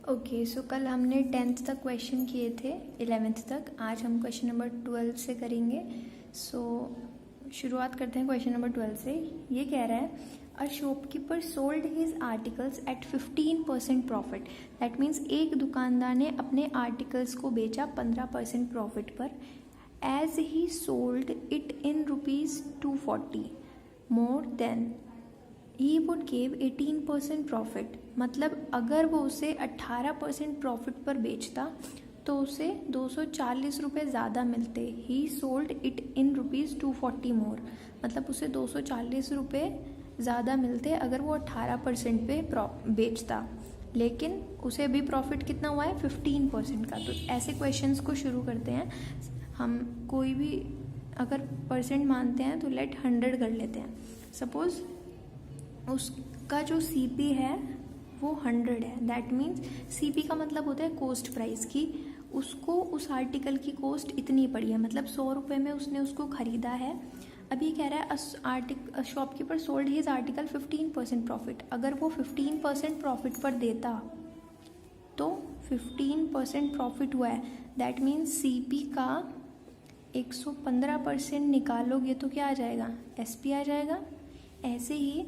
Okay, सो कल हमने 10th तक क्वेश्चन किए थे, 11th तक। आज हम क्वेश्चन नंबर 12 से करेंगे। सो शुरुआत करते हैं क्वेश्चन नंबर 12 से। ये कह रहा है a shopkeeper sold his articles at 15% profit. That means एक दुकानदार ने अपने आर्टिकल्स को बेचा 15% प्रॉफिट पर। As he sold it in ₹240 more than he would give 18% profit. मतलब अगर वो उसे 18% प्रॉफिट पर बेचता तो उसे 240 रुपये ज़्यादा मिलते। ही सोल्ड इट इन ₹240 मोर, मतलब उसे 240 रुपये ज़्यादा मिलते अगर वो 18% पे बेचता, लेकिन उसे अभी प्रॉफिट कितना हुआ है 15% का। तो ऐसे क्वेश्चंस को शुरू करते हैं हम। कोई भी अगर परसेंट मानते हैं तो लेट 100 कर लेते हैं। सपोज़ उसका जो सीपी है वो 100 है। दैट मीन्स सीपी का मतलब होता है कॉस्ट प्राइस की। उसको उस आर्टिकल की कॉस्ट इतनी पड़ी है, मतलब 100 रुपये में उसने उसको ख़रीदा है। अभी कह रहा है shopkeeper sold his article 15% profit. अगर वो 15% प्रॉफिट पर देता तो 15% प्रॉफिट हुआ है। दैट मीन्स सीपी का 115% निकालोगे तो क्या आ जाएगा, एसपी आ जाएगा। ऐसे ही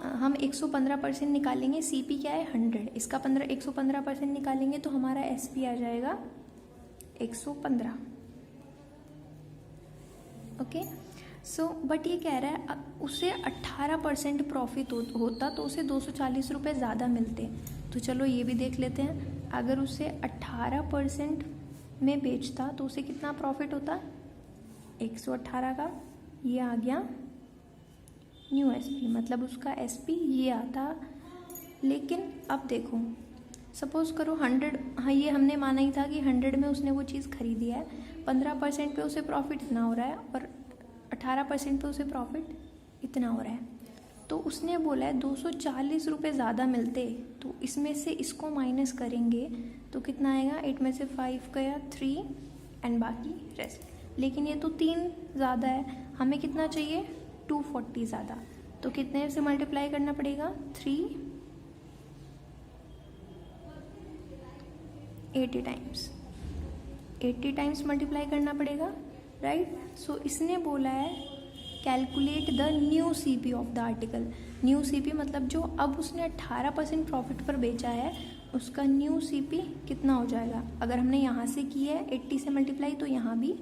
हम 115% निकालेंगे, सीपी क्या है 100, इसका 115% निकालेंगे तो हमारा एसपी आ जाएगा 115। ओके, सो बट ये कह रहा है उसे 18% प्रॉफिट होता तो उसे 240 रुपये ज़्यादा मिलते। तो चलो ये भी देख लेते हैं। अगर उसे 18% में बेचता तो उसे कितना प्रॉफिट होता, 118 का। ये आ गया न्यू एसपी, मतलब उसका एसपी ये आता। लेकिन अब देखो, सपोज़ करो 100, हाँ ये हमने माना ही था कि 100 में उसने वो चीज़ खरीदी है, 15% पे उसे प्रॉफिट इतना हो रहा है और 18% पे उसे प्रॉफिट इतना हो रहा है। तो उसने बोला है 240 रुपये ज़्यादा मिलते। तो इसमें से इसको माइनस करेंगे तो कितना आएगा, 8 में से 5 गया 3 एंड बाकी रेस्ट। लेकिन ये तो 3 ज़्यादा है, हमें कितना चाहिए 240 ज़्यादा। तो कितने से मल्टीप्लाई करना पड़ेगा, 80 टाइम्स, 80 टाइम्स मल्टीप्लाई करना पड़ेगा, राइट। सो इसने बोला है calculate the new CP of the article. New CP मतलब जो अब उसने 18% प्रॉफिट पर बेचा है उसका न्यू सीपी कितना हो जाएगा। अगर हमने यहाँ से की है 80 से मल्टीप्लाई तो यहाँ भी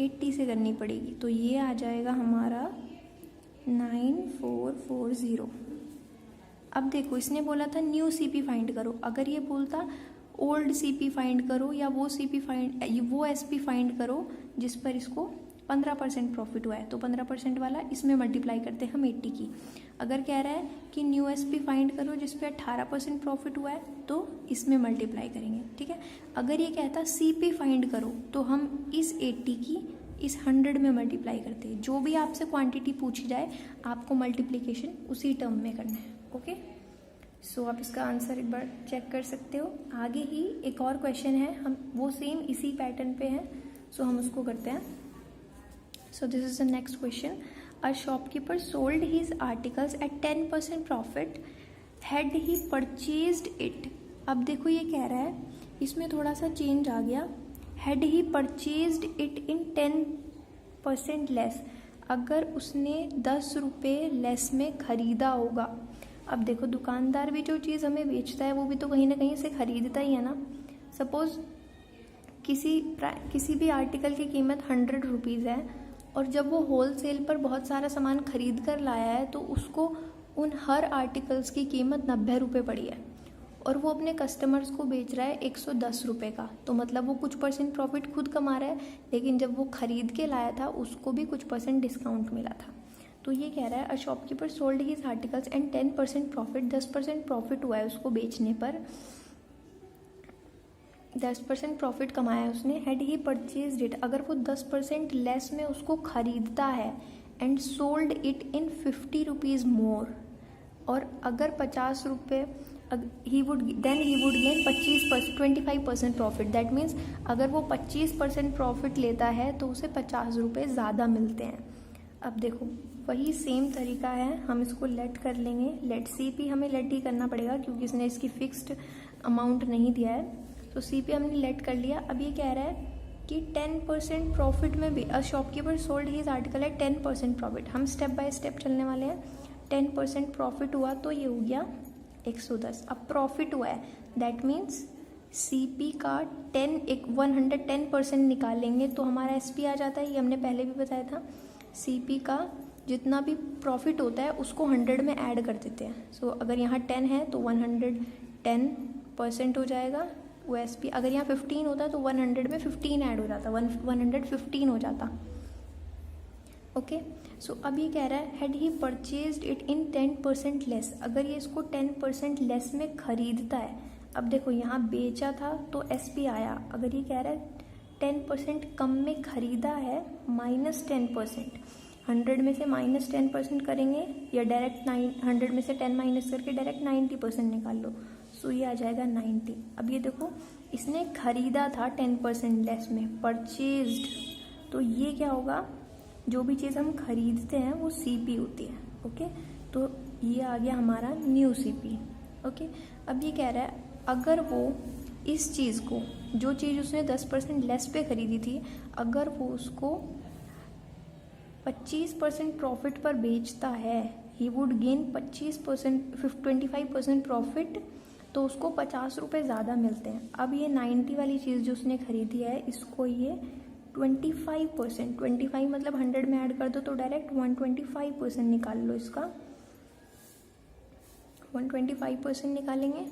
80 से करनी पड़ेगी। तो ये आ जाएगा हमारा 9440। अब देखो इसने बोला था न्यू सीपी फाइंड करो। अगर ये बोलता ओल्ड सीपी फाइंड करो या वो एसपी फाइंड करो जिस पर इसको 15% प्रॉफिट हुआ है, तो 15% वाला इसमें मल्टीप्लाई करते हैं हम 80 की। अगर कह रहा है कि न्यू एसपी फाइंड करो जिस पे 18% प्रॉफिट हुआ है तो इसमें मल्टीप्लाई करेंगे, ठीक है। अगर ये कहता सीपी फाइंड करो तो हम इस 80 की इस 100 में मल्टीप्लाई करते हैं। जो भी आपसे क्वांटिटी पूछी जाए आपको मल्टीप्लिकेशन उसी टर्म में करना है। ओके, सो आप इसका आंसर एक बार चेक कर सकते हो। आगे ही एक और क्वेश्चन है, हम वो सेम इसी पैटर्न पे हैं, सो हम उसको करते हैं। So this is the next question. A shopkeeper sold his articles at 10% profit had he purchased it. अब देखो ये कह रहा है, इसमें थोड़ा सा चेंज आ गया। Had he purchased it in 10% less. अगर उसने 10 रुपये लेस में ख़रीदा होगा। अब देखो दुकानदार भी जो चीज़ हमें बेचता है वो भी तो कहीं ना कहीं से ख़रीदता ही है ना। सपोज़ किसी भी आर्टिकल की कीमत 100 रुपीज़ है और जब वो होल सेल पर बहुत सारा सामान खरीद कर लाया है तो उसको उन हर आर्टिकल्स की कीमत 90 रुपये पड़ी है और वो अपने कस्टमर्स को बेच रहा है 110 रुपये का। तो मतलब वो कुछ परसेंट प्रॉफिट खुद कमा रहा है, लेकिन जब वो ख़रीद के लाया था उसको भी कुछ परसेंट डिस्काउंट मिला था। तो ये कह रहा है a shopkeeper sold his articles and 10% profit, 10% profit हुआ है उसको बेचने पर, 10% प्रॉफिट कमाया है उसने। हैड ही परचेज्ड इट, अगर वो 10% लेस में उसको ख़रीदता है and sold it in 50 rupees मोर, और अगर 50 रुपये ही would gain 25% profit. That means अगर वो 25% प्रॉफिट लेता है तो उसे 50 रुपये ज़्यादा मिलते हैं। अब देखो वही सेम तरीका है, हम इसको लेट कर लेंगे। लेट CP हमें लेट ही करना पड़ेगा क्योंकि इसने इसकी फिक्स्ड अमाउंट नहीं दिया है, तो CP हमने लेट कर लिया। अब ये कह रहा है कि 10% प्रॉफिट में भी शॉपकीपर सोल्ड हीज आर्टिकल है 10% प्रॉफिट। हम स्टेप बाय स्टेप चलने वाले हैं। 10% प्रॉफिट हुआ तो ये हो गया 110। अब प्रॉफिट हुआ है, दैट मीन्स CP का 110% निकालेंगे तो हमारा SP आ जाता है। ये हमने पहले भी बताया था। CP का जितना भी प्रॉफिट होता है उसको 100 में ऐड कर देते हैं। सो अगर यहाँ 10 है तो 110% हो जाएगा वो SP। अगर यहाँ 15 होता तो 100 में 15 ऐड हो जाता, 115 हो जाता। ओके, सो अब ये कह रहा है had he purchased it in 10% less. अगर ये इसको 10% लेस में खरीदता है, अब देखो यहाँ बेचा था तो SP आया। अगर ये कह रहा है 10% कम में खरीदा है -10%, 100 में से -10% करेंगे या डायरेक्ट 100 में से 10 माइनस करके डायरेक्ट 90% निकाल लो। सो ये आ जाएगा 90। अब ये देखो इसने खरीदा था 10% लेस में, परचेज्ड, तो ये क्या होगा, जो भी चीज़ हम खरीदते हैं वो CP होती है। ओके, तो ये आ गया हमारा न्यू CP। ओके, अब ये कह रहा है अगर वो इस चीज़ को, जो चीज़ उसने 10% लेस पे खरीदी थी, अगर वो उसको 25% प्रॉफिट पर बेचता है, ही वुड गेन 25% प्रॉफिट, तो उसको 50 रुपये ज़्यादा मिलते हैं। अब ये 90 वाली चीज़ जो उसने खरीदी है, इसको ये 25%, 25 मतलब 100 में ऐड कर दो तो डायरेक्ट 125% निकाल लो। इसका 125% निकालेंगे,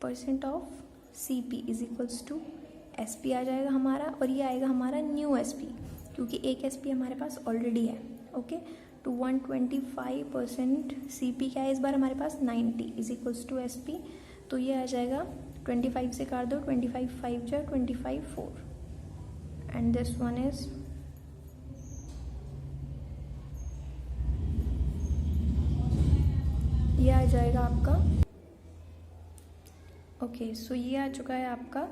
% of CP is equals to SP आ जाएगा हमारा, और ये आएगा हमारा न्यू SP क्योंकि एक SP हमारे पास ऑलरेडी है। ओके, तो 125% CP क्या है इस बार हमारे पास 90 इज इक्वल्स टू SP। तो ये आ जाएगा 25 से काट दो, 25 5 जा 25 4 एंड दिस वन इज ये आ जाएगा आपका। ओके, सो ये आ चुका है आपका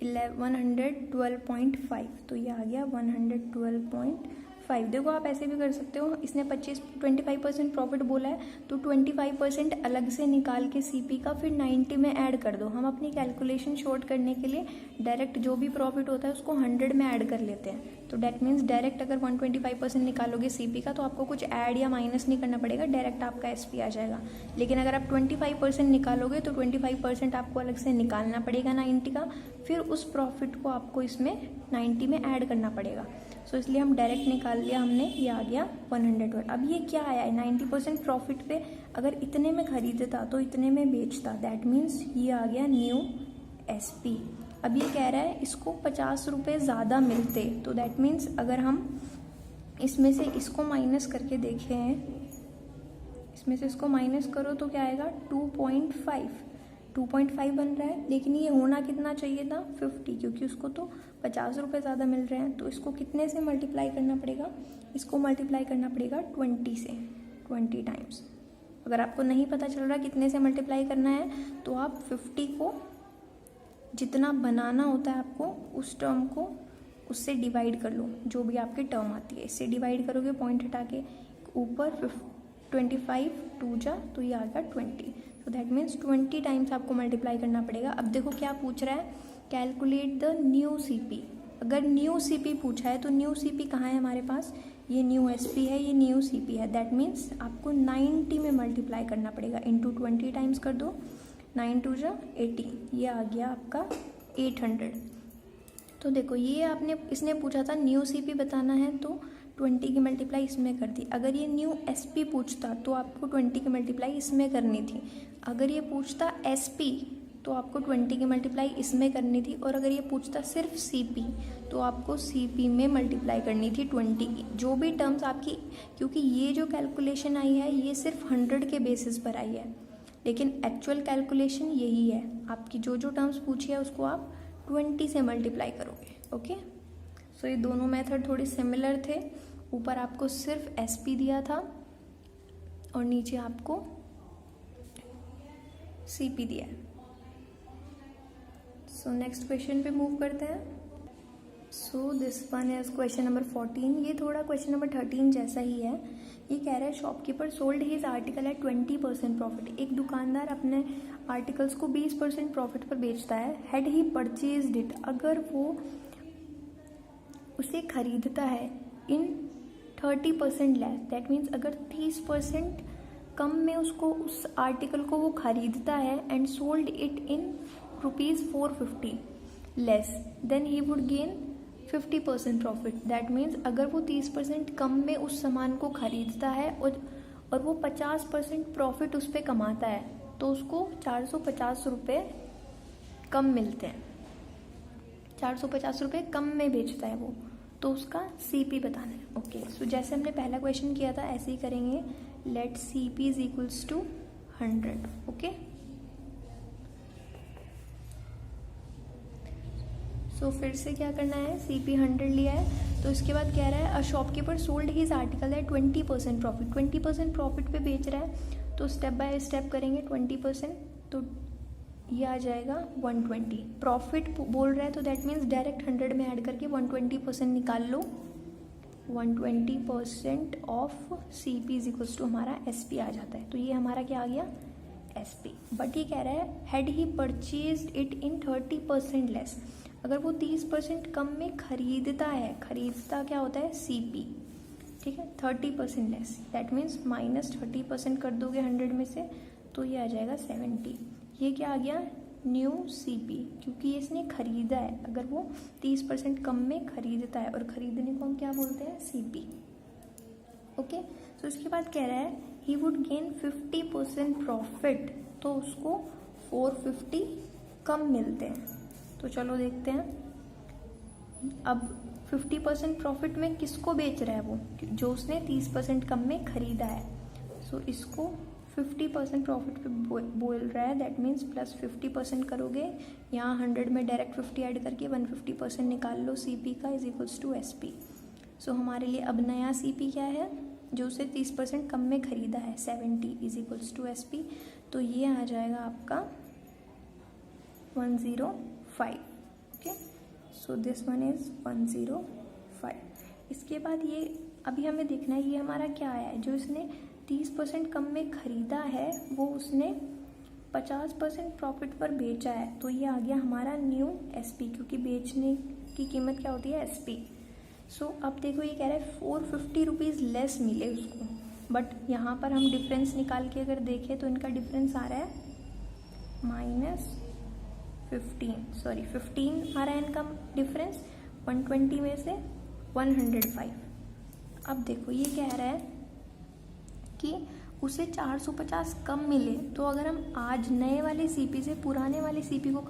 112.5, तो ये आ गया 112.5। देखो आप ऐसे भी कर सकते हो, इसने 25% प्रॉफिट बोला है तो 25% अलग से निकाल के CP का फिर 90 में ऐड कर दो। हम अपनी कैलकुलेशन शॉर्ट करने के लिए डायरेक्ट जो भी प्रॉफिट होता है उसको 100 में ऐड कर लेते हैं। तो डैट मीन्स डायरेक्ट अगर 125% निकालोगे CP का तो आपको कुछ ऐड या माइनस नहीं करना पड़ेगा, डायरेक्ट आपका SP आ जाएगा। लेकिन अगर आप 25% निकालोगे तो 25% आपको अलग से निकालना पड़ेगा 90 का, फिर उस प्रॉफिट को आपको इसमें 90 में ऐड करना पड़ेगा। सो इसलिए हम डायरेक्ट निकाल लिया हमने, ये आ गया 112। अब ये क्या आया है 90% प्रॉफिट पे, अगर इतने में खरीदता तो इतने में बेचता, दैट मीन्स ये आ गया न्यू SP। अब ये कह रहा है इसको 50 रुपये ज़्यादा मिलते, तो दैट मीन्स अगर हम इसमें से इसको माइनस करके देखें, इसमें से इसको माइनस करो तो क्या आएगा 2.5 बन रहा है। लेकिन ये होना कितना चाहिए था 50, क्योंकि उसको तो 50 रुपये ज़्यादा मिल रहे हैं। तो इसको कितने से मल्टीप्लाई करना पड़ेगा, इसको मल्टीप्लाई करना पड़ेगा 20 से, 20 टाइम्स। अगर आपको नहीं पता चल रहा कितने से मल्टीप्लाई करना है तो आप 50 को जितना बनाना होता है आपको उस टर्म को उससे डिवाइड कर लो, जो भी आपकी टर्म आती है इससे डिवाइड करोगे, पॉइंट हटा के ऊपर 25 2 जा तो ये आ गया 20। तो दैट मीन्स 20 टाइम्स आपको मल्टीप्लाई करना पड़ेगा। अब देखो क्या पूछ रहा है, कैलकुलेट द न्यू CP। अगर न्यू CP पूछा है तो न्यू CP कहाँ है हमारे पास, ये न्यू SP है, ये न्यू CP है। दैट मीन्स आपको 90 में मल्टीप्लाई करना पड़ेगा, इंटू 20 टाइम्स कर दो, 9 2 जा 80, ये आ गया आपका 800। तो देखो ये इसने पूछा था न्यू CP बताना है तो 20 की मल्टीप्लाई इसमें कर दी। अगर ये न्यू SP पूछता तो आपको 20 की मल्टीप्लाई इसमें करनी थी। अगर ये पूछता SP तो आपको 20 की मल्टीप्लाई इसमें करनी थी। और अगर ये पूछता सिर्फ CP तो आपको CP में मल्टीप्लाई करनी थी 20 की। जो भी टर्म्स आपकी, क्योंकि ये जो कैलकुलेशन आई है ये सिर्फ 100 के बेसिस पर आई है, लेकिन एक्चुअल कैलकुलेशन यही है। आपकी जो जो टर्म्स पूछी है उसको आप 20 से मल्टीप्लाई करोगे। ओके, सो ये दोनों मेथड थोड़े सिमिलर थे। ऊपर आपको सिर्फ SP दिया था और नीचे आपको CP दिया है। सो नेक्स्ट क्वेश्चन पे मूव करते हैं। So this one is question number 14। ये थोड़ा क्वेश्चन नंबर 13 जैसा ही है। ये कह रहा है shopkeeper sold his article at 20% profit. एक दुकानदार अपने आर्टिकल्स को 20% प्रॉफिट पर बेचता है। हैड ही परचेज्ड इट, अगर वो उसे खरीदता है इन 30% लेस, दैट मीन्स अगर 30% कम में उसको उस आर्टिकल को वो खरीदता है and sold it in ₹450 less, then he would gain 50% profit. That means अगर वो 30% कम में उस सामान को खरीदता है और वो 50% प्रॉफिट उस पर कमाता है तो उसको 450 रुपये कम मिलते हैं। 450 रुपये कम में बेचता है वो, तो उसका CP बताना है। ओके, सो जैसे हमने पहला क्वेश्चन किया था ऐसे ही करेंगे। Let CP is equals to 100। Okay, so फिर से क्या करना है, CP 100 लिया है तो इसके बाद कह रहा है a shopkeeper sold his article है 20% प्रॉफिट। 20% प्रॉफिट पे बेच रहा है तो स्टेप बाय स्टेप करेंगे। 20% तो ये आ जाएगा 120। प्रॉफिट बोल रहा है तो दैट मीन्स डायरेक्ट 100 में ऐड करके 120% निकाल लो। 120% of CP is equals to हमारा SP आ जाता है। तो ये हमारा क्या आ गया, SP। बट ये कह रहा है had he purchased it in 30% less, अगर वो 30% कम में खरीदता है, खरीदता क्या होता है CP, ठीक है, 30% लेस, दैट मीन्स माइनस 30% कर दोगे 100 में से तो ये आ जाएगा 70। ये क्या आ गया, न्यू CP, क्योंकि इसने खरीदा है। अगर वो 30% कम में खरीदता है और खरीदने को हम क्या बोलते हैं, CP। ओके, तो इसके बाद कह रहा है ही वुड गेन 50% प्रॉफिट, तो उसको 450 कम मिलते हैं। तो चलो देखते हैं। अब 50% प्रॉफिट में किसको बेच रहा है वो, जो उसने 30% कम में खरीदा है। सो इसको 50% प्रॉफिट पे बोल रहा है, दैट मीन्स प्लस 50% करोगे, यहाँ 100 में डायरेक्ट 50 ऐड करके 150% निकाल लो CP का इज इक्वल्स टू SP। सो हमारे लिए अब नया CP क्या है, जो उसे 30% कम में खरीदा है, 70 इज इक्वल्स टू SP। तो ये आ जाएगा आपका 105। Okay, so this one is 105। इसके बाद ये अभी हमें देखना है ये हमारा क्या आया है, जो इसने 30% कम में खरीदा है वो उसने 50% प्रॉफिट पर बेचा है, तो ये आ गया हमारा न्यू SP, क्योंकि बेचने की कीमत क्या होती है, SP। सो अब देखो ये कह रहा है 450 रुपीज़ लेस मिले उसको, बट यहाँ पर हम डिफरेंस निकाल के अगर देखें तो इनका डिफरेंस आ रहा है -15 आ रहा है इनका डिफरेंस, 120 में से 105। अब देखो ये कह रहा है कि उसे 450 कम मिले, तो अगर हम आज नए वाले CP से पुराने वाले CP को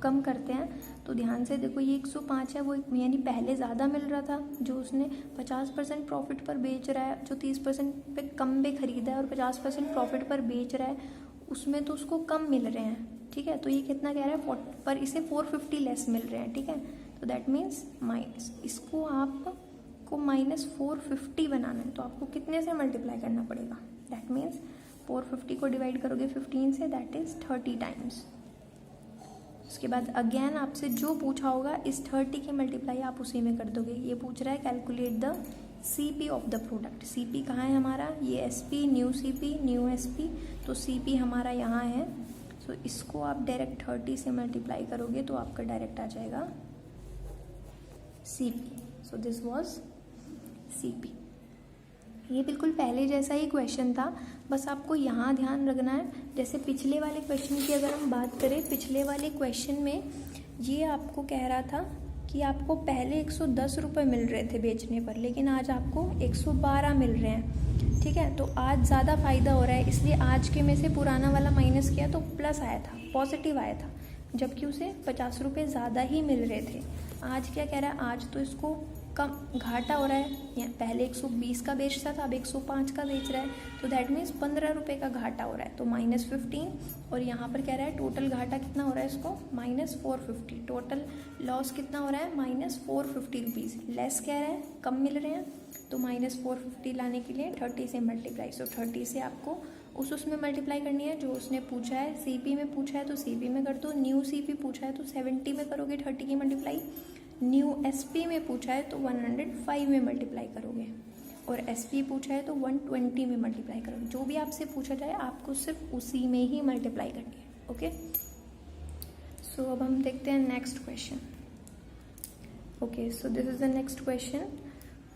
कम करते हैं तो ध्यान से देखो ये 105 है, वो यानी पहले ज़्यादा मिल रहा था, जो उसने 50% प्रॉफिट पर बेच रहा है, जो 30% पे कम में खरीदा है और 50% प्रॉफिट पर बेच रहा है, उसमें तो उसको कम मिल रहे हैं, ठीक है। तो ये कितना कह रहा है, पर इसे 450 लेस मिल रहे हैं, ठीक है। तो दैट मीन्स माइनस, इसको आपको -450 बनाना है, तो आपको कितने से मल्टीप्लाई करना पड़ेगा, दैट मीन्स 450 को डिवाइड करोगे 15 से, दैट इज 30 टाइम्स। उसके बाद अगेन आपसे जो पूछा होगा इस 30 की मल्टीप्लाई आप उसी में कर दोगे। ये पूछ रहा है calculate the CP of the product. CP कहाँ है हमारा, ये SP, new CP, new SP, तो CP हमारा यहाँ है। सो इसको आप डायरेक्ट 30 से मल्टीप्लाई करोगे तो आपका डायरेक्ट आ जाएगा CP। So this was CP। ये बिल्कुल पहले जैसा ही क्वेश्चन था, बस आपको यहाँ ध्यान रखना है। जैसे पिछले वाले क्वेश्चन की अगर हम बात करें, पिछले वाले क्वेश्चन में ये आपको कह रहा था कि आपको पहले 110 रुपये मिल रहे थे बेचने पर, लेकिन आज आपको 112 मिल रहे हैं, ठीक है। तो आज ज़्यादा फ़ायदा हो रहा है, इसलिए आज के में से पुराना वाला माइनस किया तो प्लस आया था, पॉजिटिव आया था, जबकि उसे 50 रुपये ज़्यादा ही मिल रहे थे। आज क्या कह रहा है, आज तो इसको कम घाटा हो रहा है, पहले 120 का बेचता था, अब 105 का बेच रहा है, तो दैट मीन्स 15 रुपये का घाटा हो रहा है, तो -15। और यहाँ पर कह रहा है टोटल घाटा कितना हो रहा है इसको, -450। टोटल लॉस कितना हो रहा है, -450 रुपीज़। लेस कह रहा है, कम मिल रहे हैं, तो -450 लाने के लिए 30 से मल्टीप्लाई। सो 30 से आपको उसमें मल्टीप्लाई करनी है जो उसने पूछा है। CP में पूछा है तो CP में कर दो, न्यू CP पूछा है तो 70 में करोगे 30 की मल्टीप्लाई, न्यू एसपी में पूछा है तो 105 में मल्टीप्लाई करोगे, और एसपी पूछा है तो 120 में मल्टीप्लाई करोगे। जो भी आपसे पूछा जाए आपको सिर्फ उसी में ही मल्टीप्लाई करनी है। ओके, सो अब हम देखते हैं next question. Okay, so this is the next question,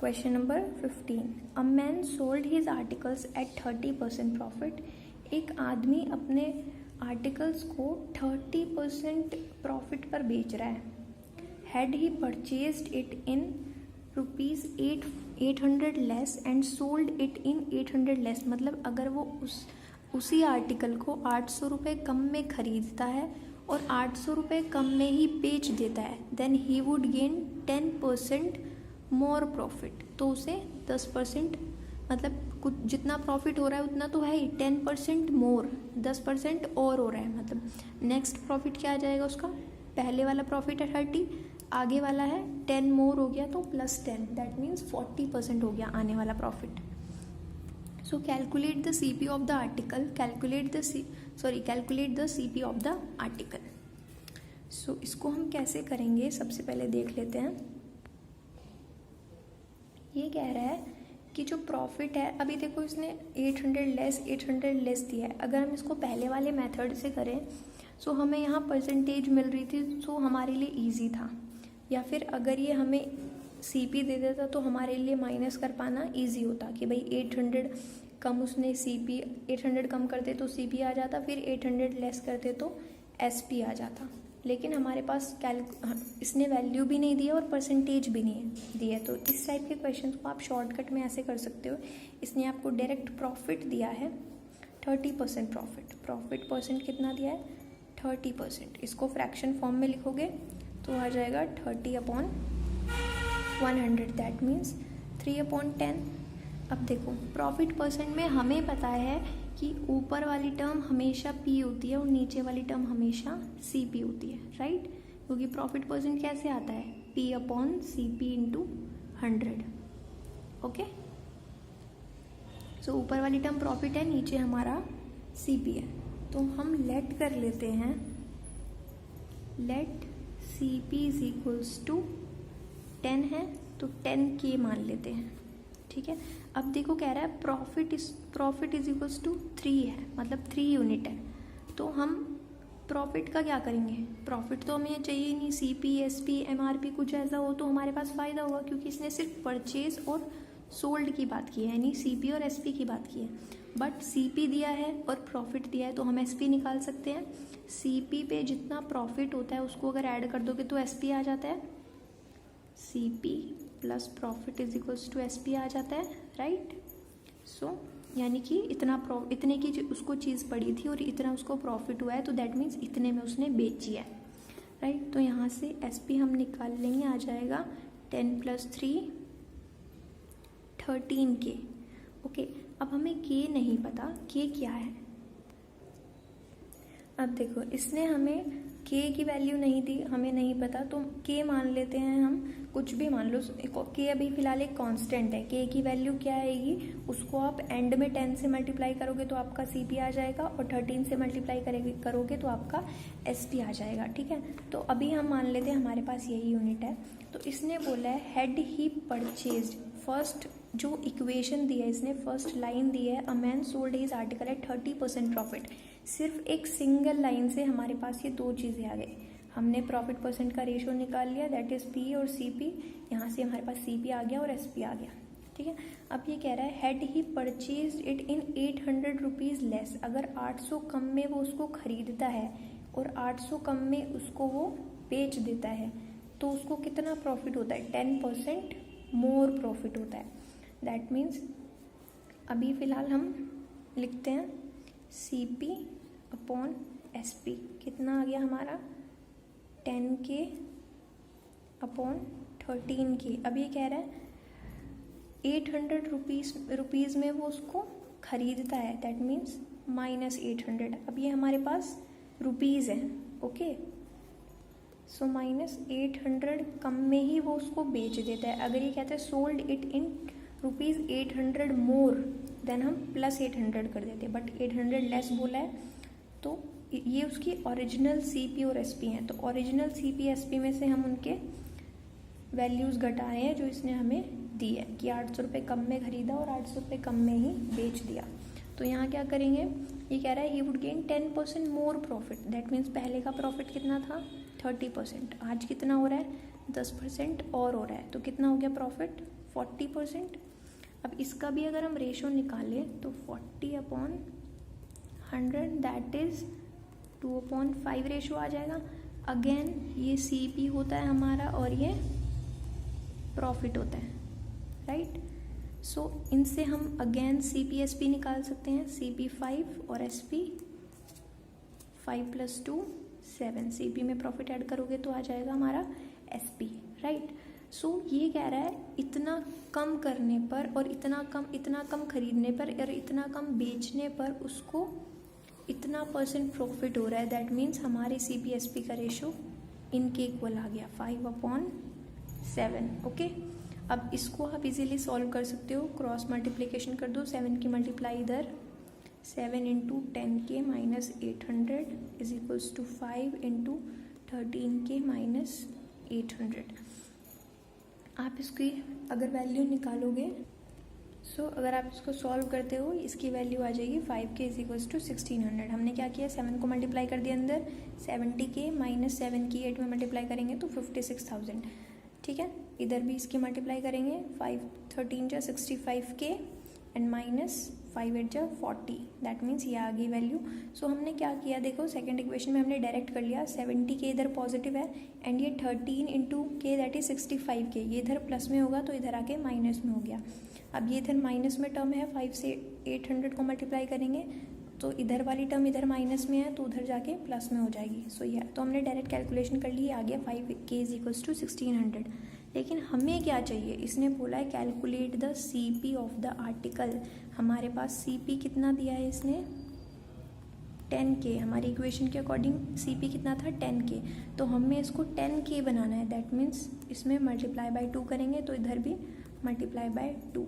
question number 15। A man sold his articles at 30% profit. एक आदमी अपने आर्टिकल्स को 30% प्रॉफिट पर बेच रहा है। Had he purchased it in ₹800 less and sold it in 800 less, मतलब अगर वो उसी आर्टिकल को 800 रुपये कम में खरीदता है और 800 रुपये कम में ही बेच देता है, then he would gain 10% more profit. तो उसे 10%, मतलब कुछ जितना प्रॉफिट हो रहा है उतना तो है ही, 10% मोर, 10% और हो रहा है। मतलब नेक्स्ट प्रॉफिट क्या आ जाएगा उसका, पहले वाला प्रॉफिट है 30, आगे वाला है 10 मोर हो गया तो +10, दैट मीन्स 40% हो गया आने वाला profit. So calculate the CP of the article, calculate the CP of the article. So इसको हम कैसे करेंगे, सबसे पहले देख लेते हैं। ये कह रहा है कि जो प्रॉफिट है, अभी देखो इसने 800 लेस दिया है। अगर हम इसको पहले वाले मेथड से करें सो हमें यहाँ परसेंटेज मिल रही थी, सो हमारे लिए इजी था। या फिर अगर ये हमें CP दे देता तो हमारे लिए माइनस कर पाना इजी होता कि भाई 800 कम उसने CP, 800 कम करते तो CP आ जाता, फिर 800 लेस करते तो SP आ जाता। लेकिन हमारे पास इसने वैल्यू भी नहीं दी है और परसेंटेज भी नहीं दी है, तो इस टाइप के क्वेश्चन को आप शॉर्टकट में ऐसे कर सकते हो। इसने आपको डायरेक्ट प्रॉफिट दिया है 30% प्रॉफिट परसेंट कितना दिया है 30%। इसको फ्रैक्शन फॉर्म में लिखोगे तो आ जाएगा 30/100, दैट मीन्स 3/10। अब देखो प्रॉफिट परसेंट में हमें पता है कि ऊपर वाली टर्म हमेशा P होती है और नीचे वाली टर्म हमेशा CP होती है, राइट? क्योंकि प्रॉफिट परसेंट कैसे आता है, P/CP × 100। ओके, सो ऊपर वाली टर्म प्रॉफिट है, नीचे हमारा CP है। तो हम लेट कर लेते हैं, लेट CP = 10 है तो 10K मान लेते हैं, ठीक है। अब देखो कह रहा है प्रॉफिट = 3 है, मतलब 3 यूनिट है। तो हम प्रॉफिट का क्या करेंगे, प्रॉफिट तो हमें चाहिए नहीं, CP, SP, MRP कुछ ऐसा हो तो हमारे पास फ़ायदा होगा, क्योंकि इसने सिर्फ परचेज और सोल्ड की बात की है, यानी CP और SP की बात की है। बट CP दिया है और प्रॉफिट दिया है तो हम SP निकाल सकते हैं। CP पे जितना प्रॉफिट होता है उसको अगर ऐड कर दोगे तो SP आ जाता है, CP + प्रॉफिट = SP आ जाता है, राइट? सो यानी कि इतने की उसको चीज़ पड़ी थी और इतना उसको प्रॉफिट हुआ है, तो दैट मीन्स इतने में उसने बेची है, राइट? तो यहाँ से SP हम निकाल लेंगे, आ जाएगा 10 + 3 13K। ओके, अब हमें K नहीं पता, K क्या है। अब देखो इसने हमें K की वैल्यू नहीं दी, हमें नहीं पता, तो K मान लेते हैं हम, कुछ भी मान लो। K अभी फिलहाल एक कांस्टेंट है, K की वैल्यू क्या आएगी, उसको आप एंड में 10 से मल्टीप्लाई करोगे तो आपका CP आ जाएगा, और 13 से मल्टीप्लाई करोगे तो आपका SP आ जाएगा, ठीक है। तो अभी हम मान लेते हैं हमारे पास यही यूनिट है। तो इसने बोला है हैड ही परचेज्ड, फर्स्ट जो इक्वेशन दी है इसने, फर्स्ट लाइन दी है, a man sold his article at 30% profit. सिर्फ एक सिंगल लाइन से हमारे पास ये दो चीज़ें आ गई। हमने प्रॉफिट परसेंट का रेशो निकाल लिया, दैट इज़ P और CP, यहाँ से हमारे पास CP आ गया और SP आ गया, ठीक है। अब ये कह रहा है had he purchased it in 800 rupees less, अगर 800 कम में वो उसको खरीदता है और 800 कम में उसको वो बेच देता है, तो उसको कितना प्रॉफिट होता है, 10% मोर प्रॉफिट होता है। दैट मीन्स अभी फ़िलहाल हम लिखते हैं CP/SP, कितना आ गया हमारा 10K/13K। अब ये कह रहा है 800 रुपीज़ में वो उसको खरीदता है, दैट मीन्स -800। अब ये हमारे पास रुपीज़ है, ओके, सो -800 कम में ही वो उसको बेच देता है। अगर ये कहते हैं sold it in ₹800 more, then हम +800 कर देते हैं, बट 800 लेस बोला है, तो ये उसकी ओरिजिनल CP और SP हैं। तो ओरिजिनल CP SP में से हम उनके वैल्यूज़ घटा रहे हैं जो इसने हमें दी है कि 800 रुपये कम में ख़रीदा और 800 रुपये कम में ही बेच दिया। तो यहाँ क्या करेंगे, ये कह रहा है ही would gain 10% more profit. That means पहले का प्रॉफिट कितना था 30%, आज कितना हो रहा है 10% और हो रहा है, तो कितना हो गया प्रॉफिट 40%। अब इसका भी अगर हम रेशो निकालें तो 40/100 दैट इज़ 2/5 रेशो आ जाएगा। अगेन ये CP होता है हमारा और ये प्रॉफिट होता है, राइट। सो इनसे हम अगेन CP SP निकाल सकते हैं। CP 5 और SP 5 + 2 7। CP में प्रॉफिट ऐड करोगे तो आ जाएगा हमारा SP, राइट। सो ये कह रहा है इतना कम करने पर और इतना कम खरीदने पर और इतना कम बेचने पर उसको इतना % प्रॉफिट हो रहा है। दैट मीन्स हमारे CP SP का रेशो इनके इक्वल आ गया 5/7। ओके, अब इसको आप इजीली सॉल्व कर सकते हो, क्रॉस मल्टीप्लिकेशन कर दो। 7 की मल्टीप्लाई इधर 7 × 10K - 800 = 5 × 13K - 800। आप इसकी अगर वैल्यू निकालोगे, अगर आप इसको सॉल्व करते हो इसकी वैल्यू आ जाएगी 5K = 1600। हमने क्या किया 7 को मल्टीप्लाई कर दिया अंदर, 70K - 7 की 8 में मल्टीप्लाई करेंगे तो 56,000। ठीक है, इधर भी इसकी मल्टीप्लाई करेंगे 5 13 × 65K एंड -5 8 × 40। दैट मीन्स ये आ गई वैल्यू। सो हमने क्या किया देखो, सेकंड इक्वेशन में हमने डायरेक्ट कर लिया। 70K इधर पॉजिटिव है एंड ये 13 × K दैट इज 65K, ये इधर प्लस में होगा तो इधर आके माइनस में हो गया। अब ये इधर माइनस में टर्म है, 5 से 800 को मल्टीप्लाई करेंगे तो इधर वाली टर्म इधर माइनस में है तो उधर जाके प्लस में हो जाएगी। सो ये तो हमने डायरेक्ट कैलकुलेशन कर ली, आ गया 5K = 1600। लेकिन हमें क्या चाहिए, इसने बोला है calculate the CP of the article. हमारे पास CP कितना दिया है इसने 10K, हमारी इक्वेशन के अकॉर्डिंग CP कितना था 10K, तो हमें इसको 10K बनाना है। दैट मीन्स इसमें मल्टीप्लाई बाय 2 करेंगे तो इधर भी मल्टीप्लाई बाय 2।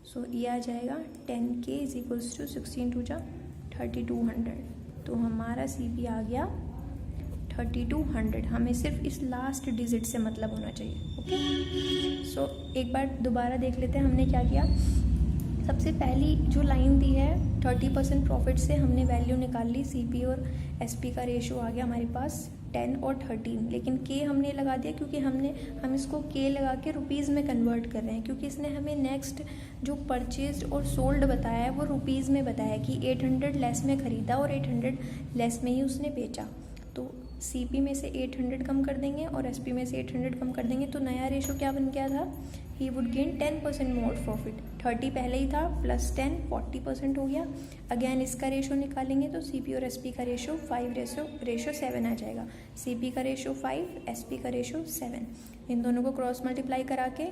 सो ये आ जाएगा 10K = 16 × 2 = 3200। तो हमारा CP आ गया 3200। हमें सिर्फ इस लास्ट डिजिट से मतलब होना चाहिए। ओके, सो एक बार दोबारा देख लेते हैं हमने क्या किया। सबसे पहली जो लाइन दी है 30% प्रॉफिट से हमने वैल्यू निकाल ली। CP और SP का रेशो आ गया हमारे पास 10 और 13, लेकिन K हमने लगा दिया क्योंकि हम इसको K लगा के रुपीज़ में कन्वर्ट कर रहे हैं, क्योंकि इसने हमें नेक्स्ट जो परचेज्ड और सोल्ड बताया है वो रुपीज़ में बताया कि 800 लेस में ख़रीदा और 800 लेस में ही उसने बेचा। तो CP में से 800 कम कर देंगे और SP में से 800 कम कर देंगे तो नया रेशो क्या बन गया था, ही वुड गेन 10% मोर प्रॉफिट। 30 पहले ही था प्लस 10 40% हो गया। अगेन इसका रेशो निकालेंगे तो CP और SP का रेशो 5:7 आ जाएगा। CP का रेशो 5, SP का रेशो 7। इन दोनों को क्रॉस मल्टीप्लाई करा के